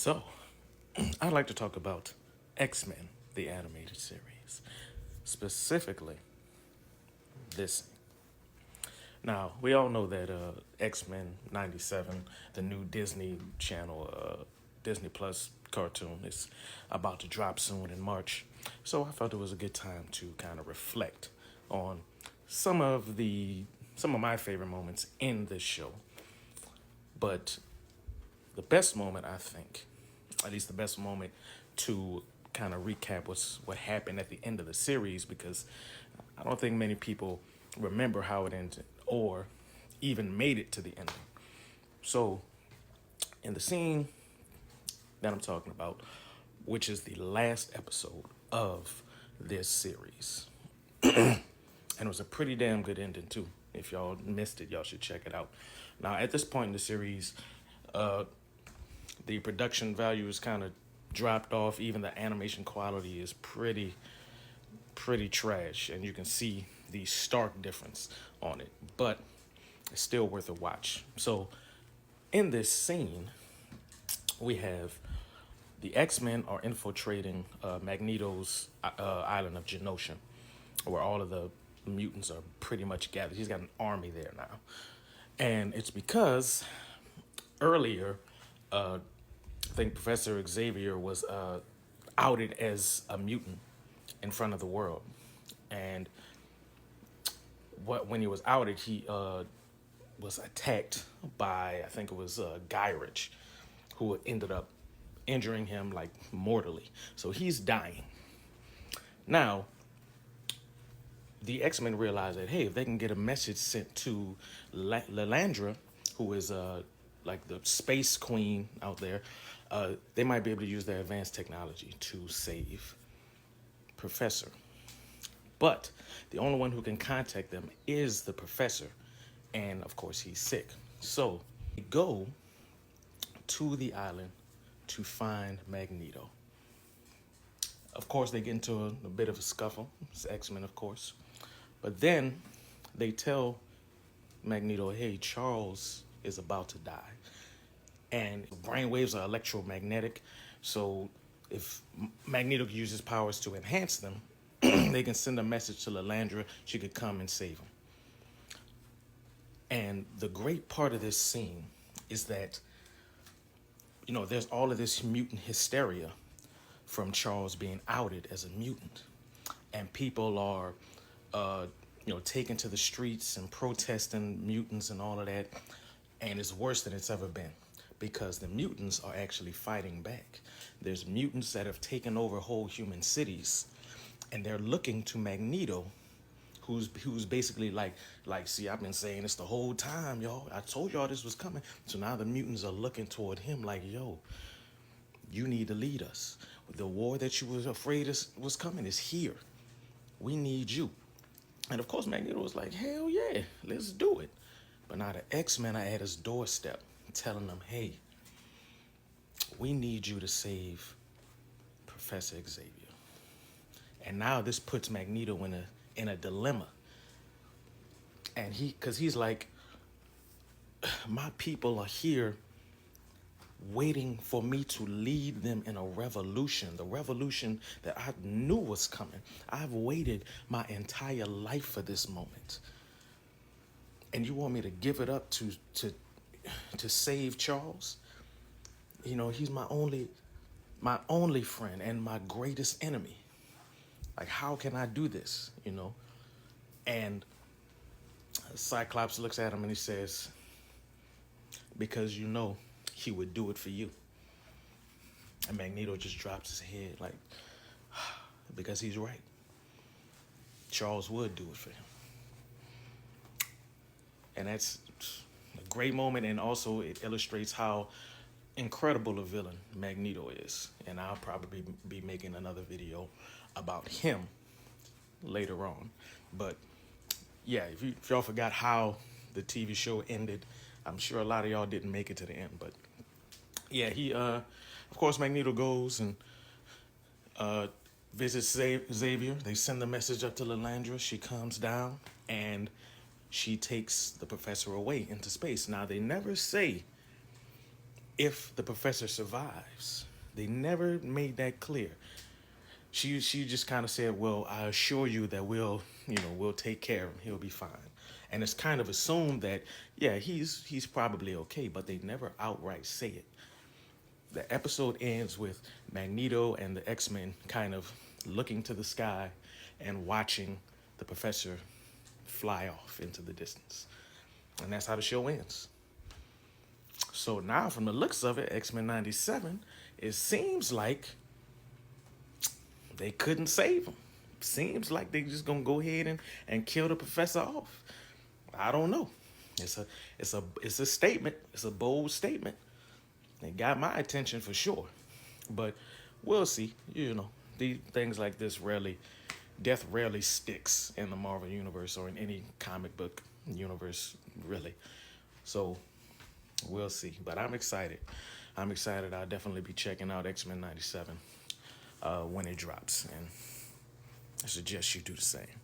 So, I'd like to talk about X-Men, the animated series, specifically this. Now, we all know that X-Men 97, the new Disney Channel, Disney Plus cartoon, is about to drop soon in March. So I felt it was a good time to kind of reflect on some of the some of my favorite moments in this show. But the best moment, I think, at least the best moment to kind of recap what happened at the end of the series, because I don't think many people remember how it ended or even made it to the ending. So, in the scene that I'm talking about, which is the last episode of this series, and it was a pretty damn good ending too. If y'all missed it, y'all should check it out. Now, at this point in the series, uh, the production value is kind of dropped off. Even the animation quality is pretty trash, and you can see the stark difference on it. But it's still worth a watch. So, in this scene, we have the X-Men are infiltrating Magneto's island of Genosha, where all of the mutants are pretty much gathered. He's got an army there now, and it's because earlier, I think Professor Xavier was outed as a mutant in front of the world, and when he was outed, he was attacked by, I think it was Gyrich, who ended up injuring him like mortally. So he's dying. Now, the X-Men realize that, hey, if they can get a message sent to Lalandra, who is like the space queen out there, they might be able to use their advanced technology to save Professor. But the only one who can contact them is the Professor, and of course he's sick. So they go to the island to find Magneto. Of course, they get into a bit of a scuffle. It's X-Men, of course. But then they tell Magneto, hey, Charles is about to die. And brainwaves are electromagnetic. So if Magneto can use his powers to enhance them, they can send a message to Lalandra. She could come and save him. And the great part of this scene is that, you know, there's all of this mutant hysteria from Charles being outed as a mutant. And people are, taken to the streets and protesting mutants and all of that. And it's worse than it's ever been because the mutants are actually fighting back. There's mutants that have taken over whole human cities, and they're looking to Magneto, who's basically like, see, I've been saying this the whole time, y'all. I told y'all this was coming. So now the mutants are looking toward him like, yo, you need to lead us. The war that you was afraid was coming is here. We need you. And of course, Magneto was like, hell yeah, let's do it. But now the X-Men are at his doorstep telling him, hey, we need you to save Professor Xavier. And now this puts Magneto in a dilemma. And because he's like, my people are here waiting for me to lead them in a revolution, the revolution that I knew was coming. I've waited my entire life for this moment. And you want me to give it up to save Charles? You know, he's my only friend and my greatest enemy. Like, how can I do this? You know? And Cyclops looks at him and he says, because you know he would do it for you. And Magneto just drops his head like, because he's right. Charles would do it for him. And that's a great moment, and also it illustrates how incredible a villain Magneto is. And I'll probably be making another video about him later on. But yeah, if y'all forgot how the TV show ended, I'm sure a lot of y'all didn't make it to the end. But yeah, of course, Magneto goes and visits Xavier. They send the message up to Lalandra. She comes down and she takes the professor away into space. Now, they never say if the professor survives. They never made that clear. She just kind of said, "Well, I assure you that we'll take care of him. He'll be fine." And it's kind of assumed that yeah, he's probably okay, but they never outright say it. The episode ends with Magneto and the X-Men kind of looking to the sky and watching the professor fly off into the distance. And that's how the show ends. So now, from the looks of it, X-Men 97, it seems like they couldn't save him. Seems like they just gonna go ahead and kill the professor off. I don't know. It's a statement. It's a bold statement. It got my attention for sure. But we'll see. These things like this death rarely sticks in the Marvel universe or in any comic book universe, really. So we'll see. But I'm excited. I'm excited. I'll definitely be checking out X-Men 97 when it drops. And I suggest you do the same.